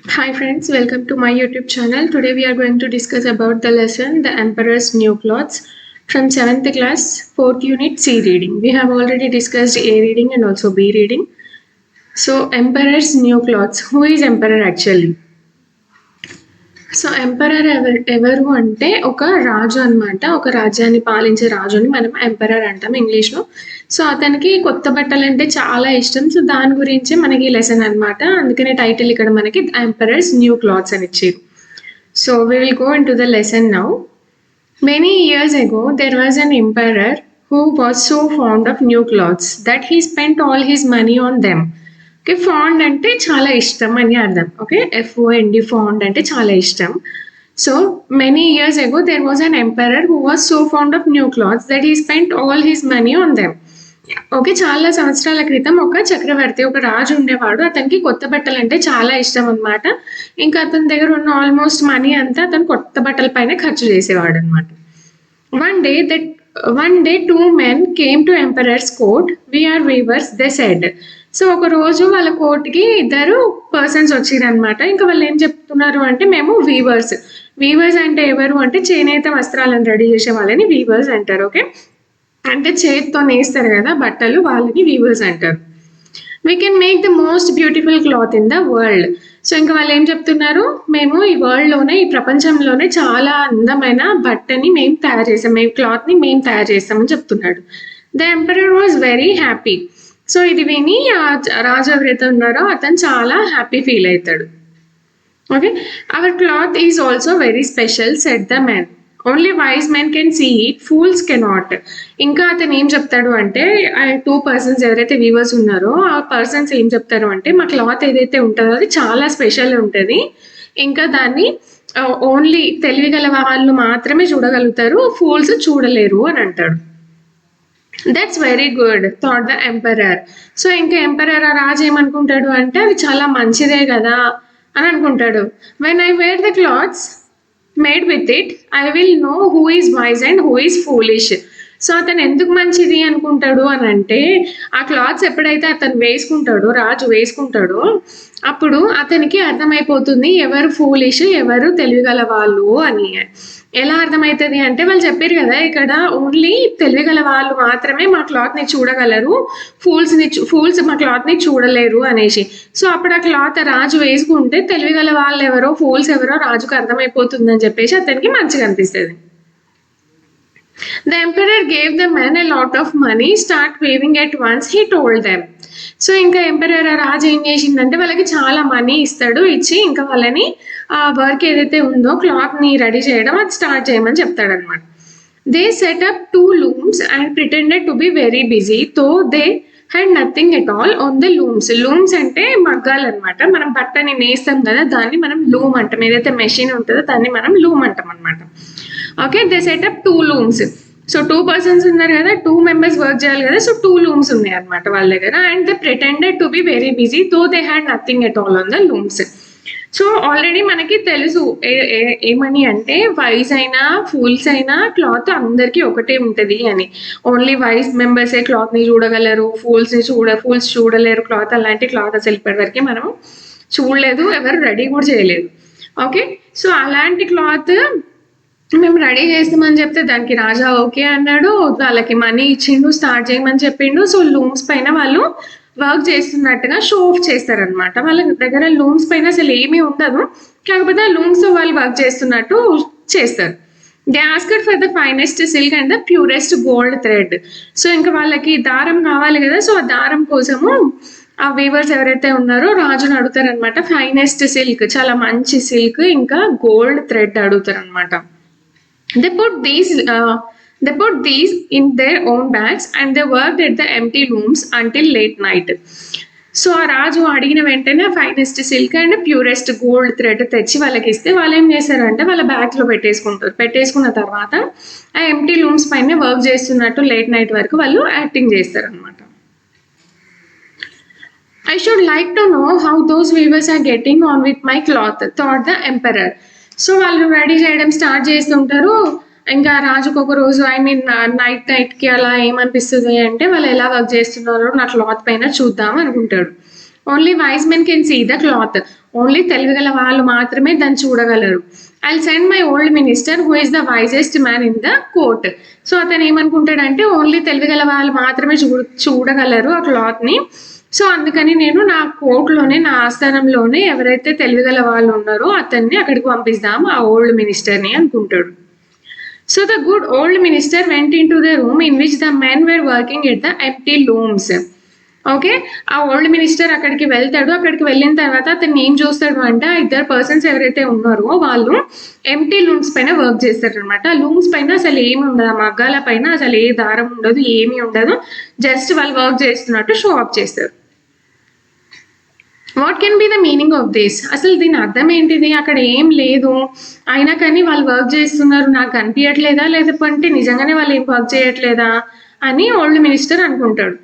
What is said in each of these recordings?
Hi friends, welcome to my YouTube channel. Today we are going to discuss about the lesson The Emperor's New Clothes from 7th class 4th unit C reading. We have already discussed A reading and also B reading. So Emperor's New Clothes. Who is Emperor actually? So emperor ఎవరు అంటే ఒక రాజు అనమాట. ఒక రాజ్యాన్ని పాలించే రాజుని మనం emperor అంటాం ఇంగ్లీష్లో. సో అతనికి కొత్త బట్టలు అంటే చాలా ఇష్టం. సో దాని గురించి మనకి ఈ లెసన్ అనమాట. అందుకనే టైటిల్ ఇక్కడ మనకి ఎంపరర్స్ న్యూ క్లాత్స్ అని ఇచ్చారు. So we will go in to the lesson now. Many years ago, there was an emperor who was so fond of new clothes that he spent all his money on them. Okay, fond అంటే చాలా ఇష్టం అని అర్థం. Okay, FOND fond అంటే చాలా ఇష్టం. So many years ago there was an emperor who was so fond of new clothes that he spent all his money on them. Okay, చాలా సంవత్సరాల క్రితం ఒక చక్రవర్తి, ఒక రాజు ఉండేవాడు. అతనికి కొత్త బట్టలు అంటే చాలా ఇష్టం అనమాట. ఇంకా అతని దగ్గర ఉన్న ఆల్మోస్ట్ మనీ అంతా అతను కొత్త బట్టల పైన ఖర్చు చేసేవాడు అనమాట. One day two men came to emperor's court. We are weavers they said. So ఒక రోజు వాళ్ళ కోర్టుకి ఇద్దరు పర్సన్స్ వచ్చిరనమాట. ఇంకా వాళ్ళు ఏం చెప్తున్నారు అంటే మేము వీవర్స్. వీవర్స్ అంటే ఎవరు అంటే చేనేత వస్త్రాలను రెడీ చేసే వాళ్ళని వీవర్స్ అంటారు. ఓకే, అంటే చేతితో నేస్తారు కదా బట్టలు, వాళ్ళని వీవర్స్ అంటారు. We can make the most beautiful cloth in the world. So ఇంకా వాళ్ళు ఏం చెప్తున్నారు, మేము ఈ వరల్డ్లోనే, ఈ ప్రపంచంలోనే చాలా అందమైన బట్టని మేము తయారు చేస్తాం, మేము క్లాత్ని మేము తయారు చేస్తామని చెప్తున్నాడు. The emperor was very happy. So ఇది విని రాజు ఎవరైతే ఉన్నారో అతను చాలా హ్యాపీ ఫీల్ అవుతాడు. Okay, our cloth is also very special said the men. Only wise men can see it, fools cannot. ఇంకా అతను ఏం చెప్తాడు అంటే, టూ పర్సన్స్ ఎవరైతే వీవర్స్ ఉన్నారో ఆ పర్సన్స్ ఏం చెప్తారు అంటే, మా క్లాత్ ఏదైతే ఉంటుందో అది చాలా స్పెషల్ ఉంటుంది, ఇంకా దాన్ని ఓన్లీ తెలివి గల వాళ్ళు మాత్రమే చూడగలుగుతారు, ఫూల్స్ చూడలేరు అని అంటాడు. That's very good thought the emperor. So ఇంకా ఎంపరర్ ఆ రాజు ఏమనుకుంటాడు అంటే, అది చాలా మంచిదే కదా అని అనుకుంటాడు. When I wear the clothes made with it I will know who is wise and who is foolish. So అతను ఎందుకు మంచిది అనుకుంటాడు అని అంటే, ఆ క్లాత్స్ ఎప్పుడైతే అతను వేసుకుంటాడో, రాజు వేసుకుంటాడో, అప్పుడు అతనికి అర్థమైపోతుంది ఎవరు ఫూలిష్, ఎవరు తెలివిగల వాళ్ళు అని. ఎలా అర్థమవుతుంది అంటే, వాళ్ళు చెప్పారు కదా ఇక్కడ ఓన్లీ తెలివిగల వాళ్ళు మాత్రమే మా క్లాత్ని చూడగలరు, ఫూల్స్ మా క్లాత్ని చూడలేరు అనేసి. సో అప్పుడు ఆ క్లాత్ రాజు వేసుకుంటే తెలివిగల వాళ్ళు ఎవరో, ఫూల్స్ ఎవరో రాజుకు అర్థమైపోతుందని చెప్పేసి అతనికి మంచిగా అనిపిస్తుంది. The emperor gave the men a lot of money. Start weaving at once, he told them. So ఇంకా ఎంపరర్ రాజు ఏం చేసిందంటే వాళ్ళకి చాలా మనీ ఇస్తాడు, ఇచ్చి ఇంకా వాళ్ళని ఆ వర్క్ ఏదైతే ఉందో క్లాత్ని రెడీ చేయడం అది స్టార్ట్ చేయమని చెప్తాడు అనమాట. They setup 2 looms and pretended to be very busy though they had nothing at all on the looms. Looms అంటే మగ్గాలు అనమాట. మనం బట్టని నేస్తాం కదా, దాన్ని మనం లూమ్ అంటాం. ఏదైతే మెషిన్ ఉంటుందో దాన్ని మనం లూమ్ అంటాం అనమాట. Okay, they setup 2 looms. So 2 persons ఉన్నారు కదా, 2 members వర్క్ చేయాలి కదా, సో 2 looms ఉన్నాయి అనమాట వాళ్ళ దగ్గర. And they pretended to be very busy though they had nothing at all on the looms. So already మనకి తెలుసు ఏమని అంటే, వైజ్ అయినా ఫూల్స్ అయినా క్లాత్ అందరికీ ఒకటే ఉంటుంది అని. ఓన్లీ వైజ్ మెంబర్సే క్లాత్ని చూడగలరు, ఫూల్స్ చూడలేరు క్లాత్. అలాంటి క్లాత్ అసలు ఇప్పటివరకు మనం చూడలేదు, ఎవరు రెడీ కూడా చేయలేదు. ఓకే, సో అలాంటి క్లాత్ మేము రెడీ చేస్తామని చెప్తే దానికి రాజా ఓకే అన్నాడు. వాళ్ళకి మనీ ఇచ్చిండు, స్టార్ట్ చేయమని చెప్పిండు. సో లూమ్స్ పైన వాళ్ళు వర్క్ చేస్తున్నట్టుగా షో ఆఫ్ చేస్తారనమాట. వాళ్ళ దగ్గర లూమ్స్ పైన అసలు ఏమీ ఉండదు, కాకపోతే ఆ లూమ్స్ వాళ్ళు వర్క్ చేస్తున్నట్టు చేస్తారు. They asked for the finest silk and the purest gold thread. So ఇంకా వాళ్ళకి దారం కావాలి కదా, సో ఆ దారం కోసము ఆ వీవర్స్ ఎవరైతే ఉన్నారో రాజుని అడుగుతారు అనమాట. ఫైనెస్ట్ సిల్క్, చాలా మంచి సిల్క్, ఇంకా గోల్డ్ థ్రెడ్ అడుగుతారు అనమాట. They put these in their own bags and they worked at the empty looms until late night. So ఆ రాజు అడిగిన వెంటనే finest silk and purest gold thread తెచ్చి వాళ్ళకి ఇస్తే వాళ్ళు ఏం చేశారంటే వాళ్ళ బ్యాగ్లో పెట్టేసుకుంటారు. పెట్టేసుకున్న తర్వాత ఆ ఎంటీ లూమ్స్ పైన వర్క్ చేస్తున్నట్టు లేట్ నైట్ వరకు వాళ్ళు యాక్టింగ్ చేస్తారనమాట. I should like to know how those weavers are getting on with my cloth, thought the emperor. So వాళ్ళు రెడీ చేయడం స్టార్ట్ చేస్తుంటారు. ఇంకా రాజుకు ఒక రోజు నైట్కి అలా ఏమనిపిస్తుంది అంటే, వాళ్ళు ఎలా వర్క్ చేస్తున్నారో నా క్లాత్ పైన చూద్దాం అనుకుంటాడు. Only wise men can see the cloth. Only తెలివిగల వాళ్ళు మాత్రమే దాన్ని చూడగలరు. I'll send my old minister who is the wisest man in the court. So అతను ఏమనుకుంటాడంటే ఓన్లీ తెలివిగల వాళ్ళు మాత్రమే చూడగలరు ఆ క్లాత్ని. సో అందుకని నేను నా కోర్టులోనే, నా ఆస్థానంలోనే ఎవరైతే తెలివిగల వాళ్ళు ఉన్నారో అతన్ని అక్కడికి పంపిస్తాం, ఆ ఓల్డ్ మినిస్టర్ని అనుకుంటాడు. So the good old minister went into the room in which the men were working at the empty looms. Okay, ఆ ఓల్డ్ మినిస్టర్ అక్కడికి వెళ్తాడు. అక్కడికి వెళ్ళిన తర్వాత అతను ఏం చూస్తాడు అంటే ఆ ఇద్దరు పర్సన్స్ ఎవరైతే ఉన్నారో వాళ్ళు ఎంప్టీ లూమ్స్ పైన వర్క్ చేస్తారు అనమాట. ఆ లూమ్స్ పైన అసలు ఏమి ఉండదు, ఆ మగ్గాల పైన అసలు ఏ దారం ఉండదు, ఏమీ ఉండదు, జస్ట్ వాళ్ళు వర్క్ చేస్తున్నట్టు షో అప్ చేస్తారు. What can be the meaning of this? అసలు దీని అర్థం ఏంటిది? అక్కడ ఏం లేదు, అయినా కానీ వాళ్ళు వర్క్ చేస్తున్నారు, నాకు కనిపించట్లేదా, లేకపోతే నిజంగానే వాళ్ళు ఏం వర్క్ చేయట్లేదా అని ఓల్డ్ మినిస్టర్ అనుకుంటాడు.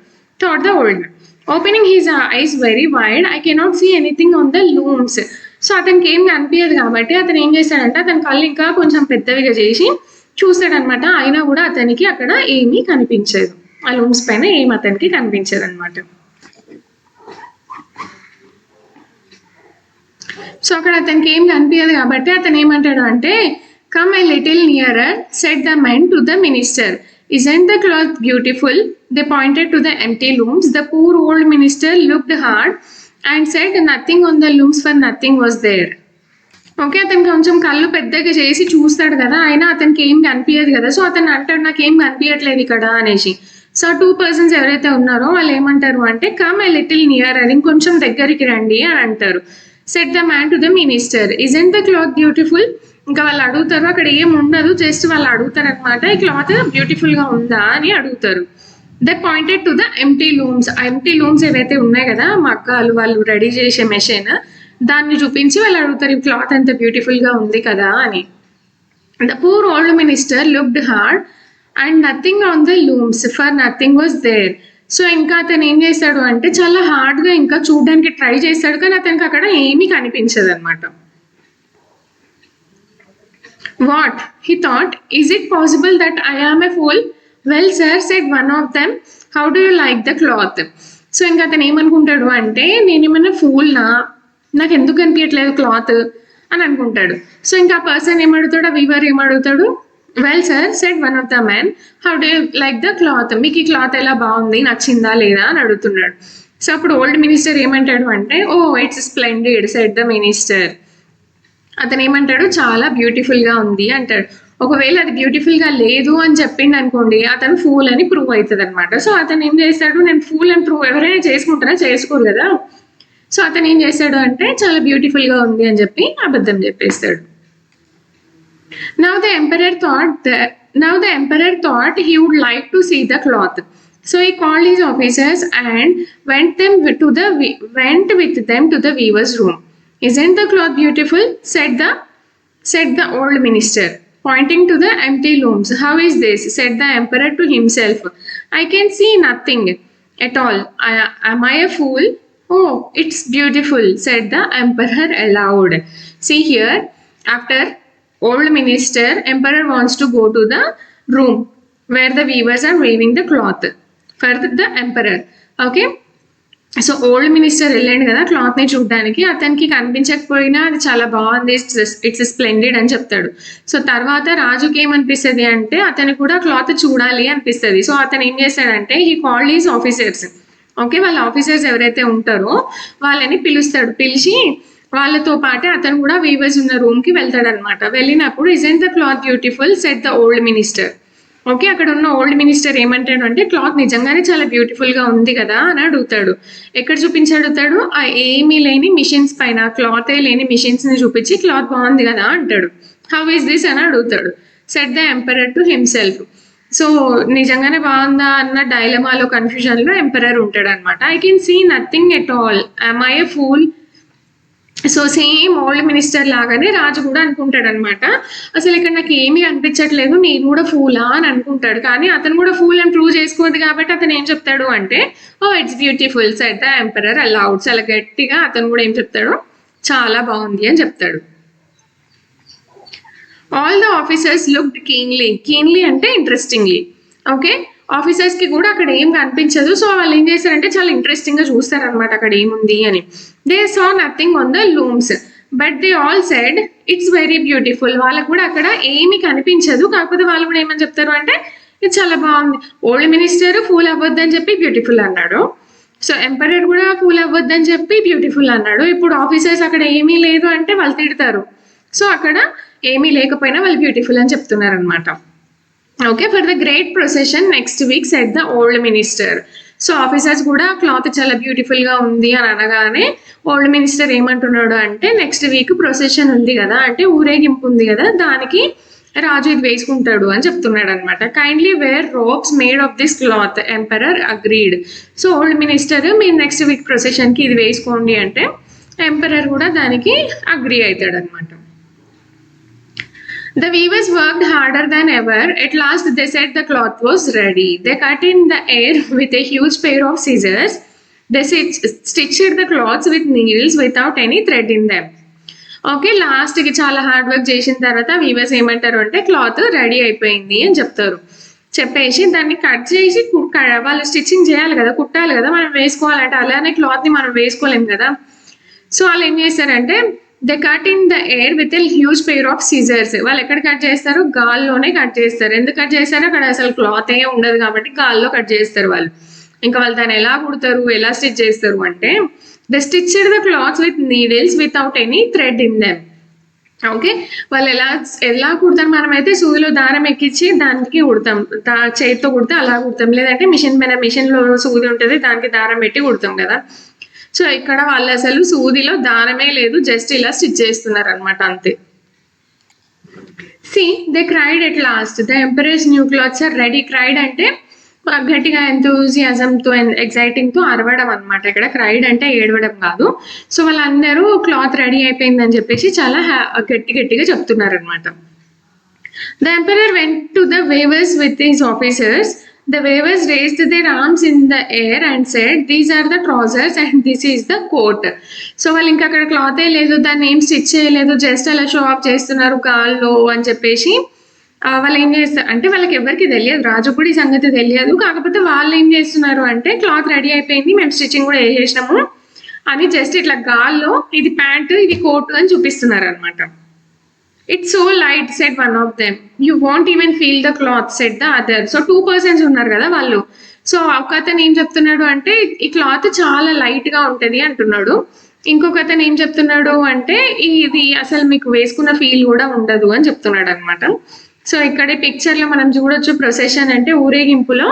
Thought the old man. Opening his eyes very wide, I cannot see anything on the looms. So అతనికి ఏం కనిపించదు కాబట్టి అతను ఏం చేస్తాడంటే అతని కళ్ళు ఇంకా కొంచెం పెద్దవిగా చేసి చూస్తాడనమాట. అయినా కూడా అతనికి అక్కడ ఏమీ కనిపించదు, ఆ లూమ్స్ పైన ఏం అతనికి కనిపించదు అనమాట. సో అక్కడ అతనికి ఏం కనిపించదు కాబట్టి అతను ఏమంటాడు అంటే come a little nearer set the men to the minister, isn't the cloth beautiful? They pointed to the empty looms. The poor old minister looked hard and said nothing on the looms, for nothing was there. Okay, అతను కొంచెం కళ్ళు పెద్దగా చేసి చూస్తాడు కదా, అయినా అతనికి ఏం కనిపించదు కదా. సో అతను అంటాడు నాకు ఏం కనిపించట్లేదు ఇక్కడ అనేసి. సో 2 persons ఎవరైతే ఉన్నారో వాళ్ళు ఏమంటారు అంటే కమ్ ఏ లిటిల్ నియర్ అని, ఇంకొంచెం దగ్గరికి రండి అని అంటారు. Set the man to the minister, isn't the cloth beautiful? ఇంకా వాళ్ళు అడుగుతారు, అక్కడ ఏం ఉండదు, జస్ట్ వాళ్ళు అడుగుతారు అనమాట ఈ క్లాత్ బ్యూటిఫుల్గా ఉందా అని అడుగుతారు. They pointed to the empty looms. ఆ ఎంప్టీ లూమ్స్ ఏవైతే ఉన్నాయి కదా, మగ్గాలు వాళ్ళు రెడీ చేసే మెషిన్, దాన్ని చూపించి వాళ్ళు అడుగుతారు ఈ క్లాత్ అంత బ్యూటిఫుల్గా ఉంది కదా అని. The poor old minister looked hard and nothing on the looms, for nothing was there. So ఇంకా అతను ఏం చేస్తాడు అంటే చాలా హార్డ్గా ఇంకా చూడడానికి ట్రై చేస్తాడు, కానీ అతనికి అక్కడ ఏమీ కనిపించదు అనమాట. What? He thought, is it possible that I am a fool? Well, sir, said one of them, how do you like the cloth? So ఇంకా అతను ఏమనుకుంటాడు అంటే నేనేమైనా ఫూల్నా, నాకు ఎందుకు కనిపించట్లేదు క్లాత్ అని అనుకుంటాడు. సో ఇంకా ఆ పర్సన్ ఏమడుగుతాడు, ఆ వీవర్ ఏమడుగుతాడు, well sir said one of the man, how do you like the cloth? మీకు ఈ క్లాత్ ఎలా బాగుంది, నచ్చిందా లేదా అని అడుగుతున్నాడు. సో అప్పుడు ఓల్డ్ మినిస్టర్ ఏమంటాడు అంటే oh it's splendid said the minister. అతను ఏమంటాడు చాలా బ్యూటిఫుల్గా ఉంది అంటాడు. ఒకవేళ అది బ్యూటిఫుల్గా లేదు అని చెప్పిండు అనుకోండి, అతను ఫూల్ అని ప్రూవ్ అవుతుంది అనమాట. సో అతను ఏం చేస్తాడు, నేను ఫూల్ అని ప్రూవ్, ఎవరైనా చేసుకుంటారా, చేసుకోరు కదా. సో అతను ఏం చేస్తాడు అంటే చాలా బ్యూటిఫుల్గా ఉంది అని చెప్పి అబద్ధం చెప్పేస్తాడు. Now the emperor thought he would like to see the cloth. So he called his officers and went with them to the weaver's room. Isn't the cloth beautiful? said the old minister, pointing to the empty looms. How is this? said the emperor to himself. I can see nothing at all. Am I a fool? Oh, it's beautiful, said the emperor aloud. See here, after old minister, emperor wants to go to the room where the weavers are weaving the cloth for the emperor. Okay, so old minister వెళ్ళాడు కదా క్లాత్ని చూడడానికి, అతనికి కనిపించకపోయినా అది చాలా బాగుంది, it's splendid అని చెప్తాడు. సో తర్వాత రాజుకి ఏమనిపిస్తుంది అంటే అతను కూడా క్లాత్ చూడాలి అనిపిస్తుంది. సో అతను ఏం చేస్తాడంటే he called his officers. Okay, వాళ్ళ ఆఫీసర్స్ ఎవరైతే ఉంటారో వాళ్ళని పిలుస్తాడు. పిలిచి వాళ్ళతో పాటే అతను కూడా వీవర్స్ ఉన్న రూమ్కి వెళ్తాడు అనమాట. వెళ్ళినప్పుడు isn't the cloth beautiful said the old minister. Okay, అక్కడ ఉన్న ఓల్డ్ మినిస్టర్ ఏమంటాడు అంటే క్లాత్ నిజంగానే చాలా బ్యూటిఫుల్గా ఉంది కదా అని అడుగుతాడు. ఎక్కడ చూపించి అడుగుతాడు, ఆ ఏమీ లేని మిషన్స్ పైన, క్లాతే లేని మిషన్స్ని చూపించి క్లాత్ బాగుంది కదా అంటాడు. హౌ ఈస్ దిస్ అని అడుగుతాడు. Said the emperor to himself. So నిజంగానే బాగుందా అన్న డైలమాలో కన్ఫ్యూజన్లో ఎంపరర్ ఉంటాడు అనమాట. I can see nothing at all, am I a fool? So same old minister లాగానే రాజు కూడా అనుకుంటాడు అనమాట, అసలు ఇక్కడ నాకు ఏమీ అనిపించట్లేదు, నేను కూడా ఫూలా అని అనుకుంటాడు. కానీ అతను కూడా ఫూల్ అని ప్రూవ్ చేసుకోవద్దు కాబట్టి అతను ఏం చెప్తాడు అంటే oh it's beautiful said the emperor aloud. చాలా గట్టిగా అతను కూడా ఏం చెప్తాడు, చాలా బాగుంది అని చెప్తాడు. All the officers looked keenly అంటే ఇంట్రెస్టింగ్లీ. ఓకే, ఆఫీసర్స్ కి కూడా అక్కడ ఏం కనిపించదు. సో వాళ్ళు ఏం చేస్తారంటే చాలా ఇంట్రెస్టింగ్ గా చూస్తారనమాట అక్కడ ఏముంది అని. They saw nothing on the looms but they all said it's very beautiful. వాళ్ళకు కూడా అక్కడ ఏమీ కనిపించదు, కాకపోతే వాళ్ళు కూడా ఏమని చెప్తారు అంటే ఇది చాలా బాగుంది. ఓల్డ్ మినిస్టర్ ఫూల్ అవ్వద్దని చెప్పి బ్యూటిఫుల్ అన్నాడు. సో ఎంపరర్ కూడా ఫూల్ అవ్వద్దని చెప్పి బ్యూటిఫుల్ అన్నాడు. ఇప్పుడు ఆఫీసర్స్ అక్కడ ఏమీ లేదు అంటే వాళ్ళు తిడతారు. సో అక్కడ ఏమీ లేకపోయినా వాళ్ళు బ్యూటిఫుల్ అని చెప్తున్నారు అనమాట. Okay, for the great procession next week set the old minister. So officers కూడా క్లాత్ చాలా బ్యూటిఫుల్ గా ఉంది అని అనగానే ఓల్డ్ మినిస్టర్ ఏమంటున్నాడు అంటే నెక్స్ట్ వీక్ ప్రొసెషన్ ఉంది కదా, అంటే ఊరేగింపు ఉంది కదా, దానికి రాజు ఇది వేసుకుంటాడు అని చెప్తున్నాడు అనమాట. Kindly wear robes made of this cloth, emperor agreed. So old minister మీరు నెక్స్ట్ వీక్ ప్రొసెషన్ కి ఇది వేసుకోండి అంటే ఎంపరర్ కూడా దానికి అగ్రీ అవుతాడు అనమాట. The weavers worked harder than ever. At last they said the cloth was ready. They cut in the air with a huge pair of scissors. They stitched the cloths with needles without any thread in them. Okay, లాస్ట్కి చాలా hard work చేసిన తర్వాత weavers ఏమంటారు అంటే cloth ready అయిపోయింది అని చెప్తారు. చెప్పేసి దాన్ని కట్ చేసి వాళ్ళు స్టిచ్చింగ్ చేయాలి కదా, కుట్టాలి కదా, మనం వేసుకోవాలంటే అలానే క్లాత్ని మనం వేసుకోలేం కదా. సో వాళ్ళు ఏం చేస్తారంటే they cut in the air with a huge pair of scissors. వాళ్ళు ఎక్కడ కట్ చేస్తారు? గాల్లోనే కట్ చేస్తారు. ఎందుకు కట్ చేస్తారు? అక్కడ అసలు క్లాత్ ఏ ఉండదు కాబట్టి గాల్లో కట్ చేస్తారు వాళ్ళు. ఇంకా వాళ్ళు దాన్ని ఎలా కుడతారు, ఎలా స్టిచ్ చేస్తారు అంటే they stitched the clothes with needles without any thread in them. Okay, వాళ్ళు ఎలా కుడతారు? మనమైతే సూదిలో దారం ఎక్కించి దానికి కుడతాం, చేతితో కుడితే అలా కుడతాం, లేదంటే మిషన్లో సూది ఉంటుంది దానికి దారం పెట్టి కుడతాం కదా. సో ఇక్కడ వాళ్ళు అసలు సూదిలో దారమే లేదు, జస్ట్ ఇలా స్టిచ్ చేస్తున్నారు అనమాట, అంతే. So they cried at last the emperor's new clothes are ready. Cried అంటే గట్టిగా ఎంతూజియాజంతో ఎగ్జైటింగ్తో అరవడం అనమాట. ఇక్కడ క్రైడ్ అంటే ఏడవడం కాదు. సో వాళ్ళందరూ క్లాత్ రెడీ అయిపోయిందని చెప్పేసి చాలా గట్టిగా చెప్తున్నారు అనమాట. The emperor went to the weavers with his officers. The weavers raised their arms in the air and said, "These are the trousers and this is the coat." So వాళ్ళు ఇంకా అక్కడ క్లాతే లేదు, దాన్ని ఏం స్టిచ్ చేయలేదు, జస్ట్ అలా show off చేస్తున్నారు గాల్లో అని చెప్పేసి వాళ్ళు ఏం చేస్తారు అంటే వాళ్ళకి ఎవరికి తెలియదు, రాజు కూడా ఈ సంగతి తెలియదు. కాకపోతే వాళ్ళు ఏం చేస్తున్నారు అంటే క్లాత్ రెడీ అయిపోయింది, మేము స్టిచ్చింగ్ కూడా చేసినాము అని జస్ట్ ఇట్లా గాల్లో ఇది ప్యాంటు ఇది కోట్ అని చూపిస్తున్నారు అనమాట. It's so light, said one of them. You won't even feel the cloth, said the other. So 2 persons ఉన్నారు కదా వాళ్ళు. సో ఒక అతను ఏం చెప్తున్నాడు అంటే ఈ క్లాత్ చాలా లైట్ గా ఉంటది అంటున్నాడు. ఇంకొక అతను ఏం చెప్తున్నాడు అంటే ఇది అసలు మీకు వేసుకున్న ఫీల్ కూడా ఉండదు అని చెప్తున్నాడు అనమాట. సో ఇక్కడ పిక్చర్ లో మనం చూడొచ్చు, ప్రొసెషన్ అంటే ఊరేగింపులో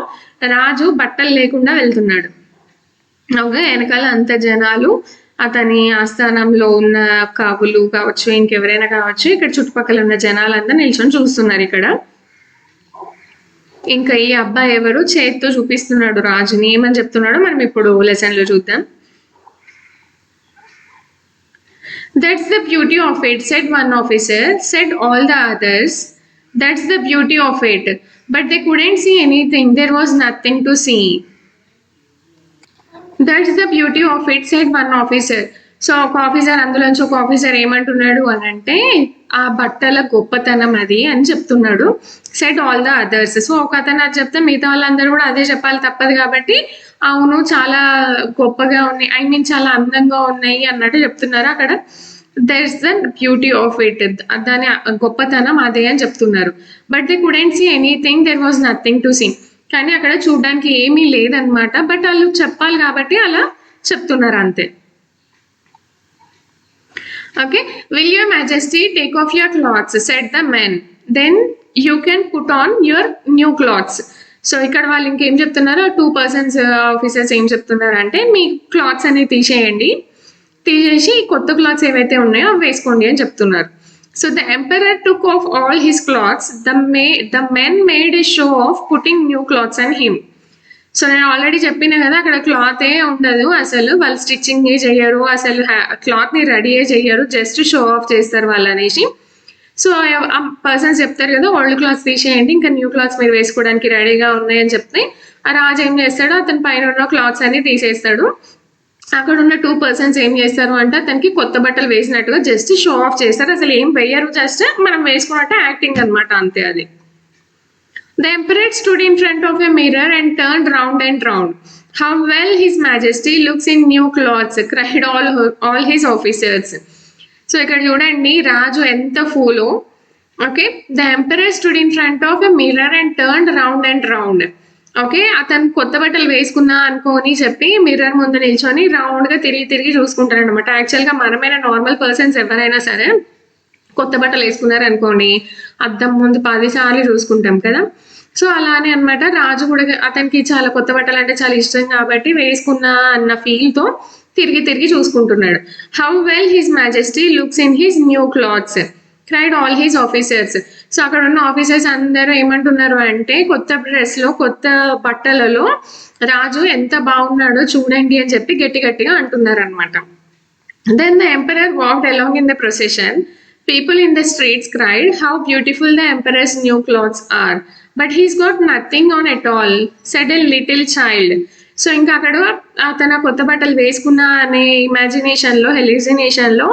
రాజు బట్టలు లేకుండా వెళ్తున్నాడు. ఓకే, వెనకాల అంత జనాలు, అతని ఆస్థానంలో ఉన్న కావులు కావచ్చు, ఇంకెవరైనా కావచ్చు, ఇక్కడ చుట్టుపక్కల ఉన్న జనాలంతా నిల్చొని చూస్తున్నారు ఇక్కడ. ఇంకా ఈ అబ్బాయి ఎవరు చేతితో చూపిస్తున్నాడు రాజుని, ఏమని చెప్తున్నాడో మనం ఇప్పుడు లెసన్ లో చూద్దాం. That's the beauty of it, said one officer. Said all the others. That's the beauty of it. But they couldn't see anything. There was nothing to see. That's the beauty of it, said one officer. So ఒక officer, అందులోంచి ఒక officer ఏమంటున్నాడు అని అంటే ఆ బట్టల గొప్పతనం అది అని చెప్తున్నాడు. Said all the others. So ఒక అతను అది చెప్తే మిగతా వాళ్ళందరూ కూడా అదే చెప్పాలి, తప్పదు కాబట్టి అవును చాలా గొప్పగా ఉన్నాయి, ఐ మీన్ చాలా అందంగా ఉన్నాయి అన్నట్టు చెప్తున్నారు. అక్కడ that's the beauty of it, దాని గొప్పతనం అదే అని చెప్తున్నారు. But they couldn't see anything, there was nothing to see. కానీ అక్కడ చూడడానికి ఏమీ లేదనమాట, బట్ వాళ్ళు చెప్పాలి కాబట్టి అలా చెప్తున్నారు అంతే. Okay, will your majesty take off your clothes, said the men, then you can put on your new clothes. So ఇక్కడ వాళ్ళు ఇంకేం చెప్తున్నారు, 2 persons ఆఫీసర్స్ ఏం చెప్తున్నారు అంటే మీ క్లాత్స్ అనేవి తీసేసి కొత్త క్లాత్స్ ఏవైతే ఉన్నాయో అవి వేసుకోండి అని చెప్తున్నారు. So the emperor took off all his clothes. The men made a show of putting new clothes on him. So నేను ఆల్రెడీ చెప్పినా కదా అక్కడ క్లాతే ఉండదు, అసలు వాళ్ళు స్టిచ్చింగ్ చేయరు, అసలు క్లాత్ని రెడీ చేయరు, జస్ట్ షో ఆఫ్ చేస్తారు వాళ్ళు అనేసి. సో ఆ పర్సన్స్ చెప్తారు కదా ఓల్డ్ క్లాత్స్ తీసేయండి, ఇంకా న్యూ క్లాత్స్ మీరు వేసుకోవడానికి రెడీగా ఉన్నాయని చెప్తే ఆ రాజు ఏం చేస్తాడు, అతని పైన ఉన్న క్లాత్స్ అన్ని తీసేస్తాడు. అక్కడ ఉన్న 2 persons ఏం చేస్తారు అంటే అతనికి కొత్త బట్టలు వేసినట్టుగా జస్ట్ షో ఆఫ్ చేస్తారు, అసలు ఏం వేయరు, జస్ట్ మనం వేసుకున్నట్టే యాక్టింగ్ అనమాట, అంతే అది. The emperor stood in front of a mirror and turned round and round. How well his majesty looks in new clothes, cried all his officers. So ఇక్కడ చూడండి రాజు ఎంత ఫూలో. Okay, the emperor stood in front of a mirror and turn round and round. Okay, అతను కొత్త బట్టలు వేసుకున్నా అనుకోని చెప్పి మిర్రర్ ముందు నిల్చొని రౌండ్ గా తిరిగి తిరిగి చూసుకుంటారు అనమాట. యాక్చువల్ గా మనమైన నార్మల్ పర్సన్స్ ఎవరైనా సరే కొత్త బట్టలు వేసుకున్నారు అనుకోండి అద్దం ముందు 10 సార్లు చూసుకుంటాం కదా. సో అలానే అనమాట రాజు కూడా అతనికి చాలా కొత్త బట్టలు అంటే చాలా ఇష్టం కాబట్టి వేసుకున్నా అన్న ఫీల్ తో తిరిగి తిరిగి చూసుకుంటున్నాడు. How well his majesty looks in his new clothes, cried all his officers. So అక్కడ ఉన్న ఆఫీసర్స్ అందరూ ఏమంటున్నారు అంటే కొత్త డ్రెస్ లో కొత్త బట్టలలో రాజు ఎంత బాగున్నాడో చూడండి అని చెప్పి గట్టి గట్టిగా అంటున్నారు అనమాట. Then the emperor walked along in the procession. People in the streets cried how beautiful the emperor's new clothes are. But he's got nothing on at all, said a little child. So ఇంకా అక్కడ అతను కొత్త బట్టలు వేసుకున్నా అనే ఇమాజినేషన్లో హెలిజినేషన్లో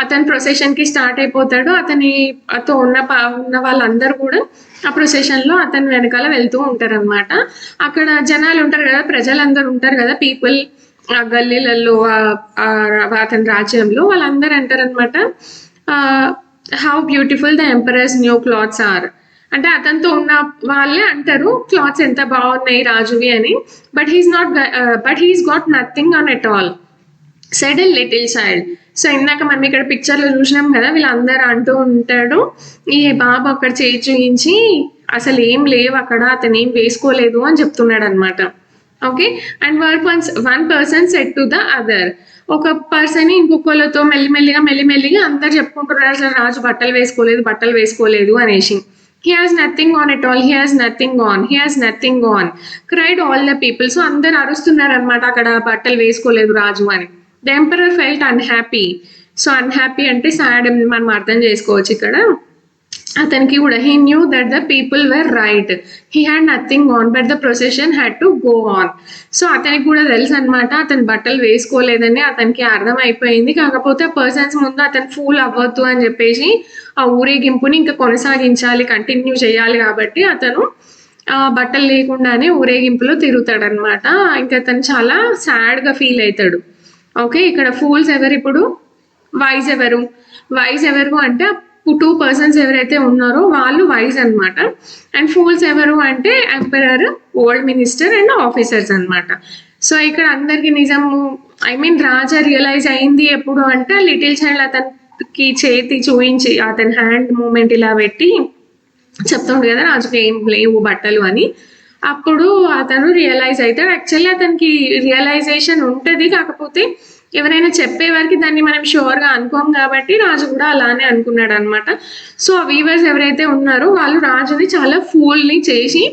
అతను ప్రొసెషన్కి start అయిపోతాడు. అతనితో ఉన్న వాళ్ళందరూ కూడా ఆ ప్రొసెషన్లో అతని వెనకాల వెళ్తూ ఉంటారు అనమాట. అక్కడ జనాలు ఉంటారు కదా, ప్రజలందరూ ఉంటారు కదా, పీపుల్ ఆ గల్లీలలో అతని రాజ్యంలో వాళ్ళందరూ అంటారు అనమాట how beautiful the emperor's new clothes are. అంటే అతనితో ఉన్న వాళ్ళే అంటారు క్లాత్స్ ఎంత బాగున్నాయి రాజువి అని. But he's got nothing on at all, said a little child. So ఇందాక మనం ఇక్కడ పిక్చర్లో చూసినాం కదా, వీళ్ళందరూ అంటూ ఉంటాడు ఈ బాబు అక్కడ చేయి చూయించి అసలు ఏం లేవు అక్కడ, అతను ఏం వేసుకోలేదు అని చెప్తున్నాడు అనమాట. Okay, and one person said to the other. ఒక పర్సన్ ఇంకొకళ్ళతో మెల్లిమెల్లిగా అందరు చెప్పుకుంటున్నారు అసలు రాజు బట్టలు వేసుకోలేదు అనేసి. He has nothing on at all, he has nothing on, cried all the people. So అందరు అరుస్తున్నారు అనమాట అక్కడ బట్టలు వేసుకోలేదు రాజు అని. The emperor felt unhappy. So unhappy అంటే సాడ్ మనం అర్థం చేసుకోవచ్చు ఇక్కడ. అతనికి కూడా he knew that the people were right, he had nothing on but the procession had to go on. So అతనికి కూడా తెలుసు అనమాట అతను బట్టలు వేసుకోలేదని అతనికి అర్థమైపోయింది. కాకపోతే ఆ పర్సన్స్ ముందు అతను ఫూల్ అవ్వద్దు అని చెప్పేసి ఆ ఊరేగింపుని ఇంకా కొనసాగించాలి, కంటిన్యూ చేయాలి కాబట్టి అతను బట్టలు లేకుండానే ఊరేగింపులో తిరుగుతాడు అనమాట. ఇంకా అతను చాలా సాడ్గా ఫీల్ అవుతాడు. ఓకే, ఇక్కడ ఫూల్స్ ఎవరు, ఇప్పుడు వైజ్ ఎవరు అంటే 2 పర్సన్స్ ఎవరైతే ఉన్నారో వాళ్ళు వైజ్ అనమాట. అండ్ ఫూల్స్ ఎవరు అంటే emperor, old minister and officers అనమాట. సో ఇక్కడ అందరికి నిజము రాజా రియలైజ్ అయింది ఎప్పుడు అంటే లిటిల్ చైల్డ్ అతనికి చేతి చూయించి అతని హ్యాండ్ మూమెంట్ ఇలా పెట్టి చెప్తుండు కదా రాజుకి ఏం లేవు బట్టలు అని. అప్పుడు అతను రియలైజ్ అవుతాడు. యాక్చువల్లీ అతనికి రియలైజేషన్ ఉంటుంది, కాకపోతే ఎవరైనా చెప్పేవారికి దాన్ని మనం ష్యూర్గా అనుకోం కాబట్టి రాజు కూడా అలానే అనుకున్నాడు అనమాట. సో ఆ వీవర్స్ ఎవరైతే ఉన్నారో వాళ్ళు రాజుని చాలా ఫూల్ని చేసి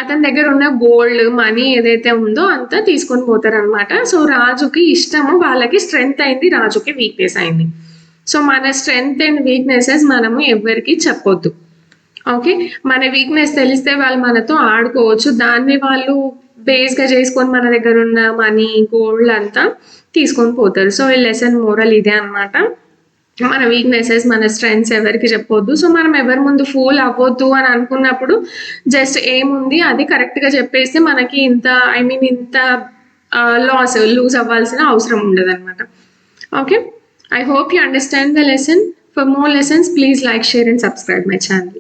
అతని దగ్గర ఉన్న గోల్డ్ మనీ ఏదైతే ఉందో అంతా తీసుకొని పోతారనమాట. సో రాజుకి ఇష్టము, వాళ్ళకి స్ట్రెంగ్త్ అయింది, రాజుకి వీక్నెస్ అయింది. సో మన స్ట్రెంగ్త్ అండ్ వీక్నెసెస్ మనము ఎవరికి చెప్పొద్దు. ఓకే, మన వీక్నెస్ తెలిస్తే వాళ్ళు మనతో ఆడుకోవచ్చు, దాన్ని వాళ్ళు బేస్గా చేసుకొని మన దగ్గర ఉన్న మనీ గోల్డ్ అంతా తీసుకొని పోతారు. సో ఈ లెసన్ మోరల్ ఇదే అనమాట, మన వీక్నెసెస్ మన స్ట్రెంగ్స్ ఎవరికి చెప్పొద్దు. సో మనం ఎవరి ముందు ఫూల్ అవ్వద్దు అని అనుకున్నప్పుడు జస్ట్ ఏముంది అది కరెక్ట్గా చెప్పేస్తే మనకి ఇంత లూజ్ అవ్వాల్సిన అవసరం ఉండదు అనమాట. Okay, I hope you understand the lesson. For more lessons, please like, share and subscribe my channel.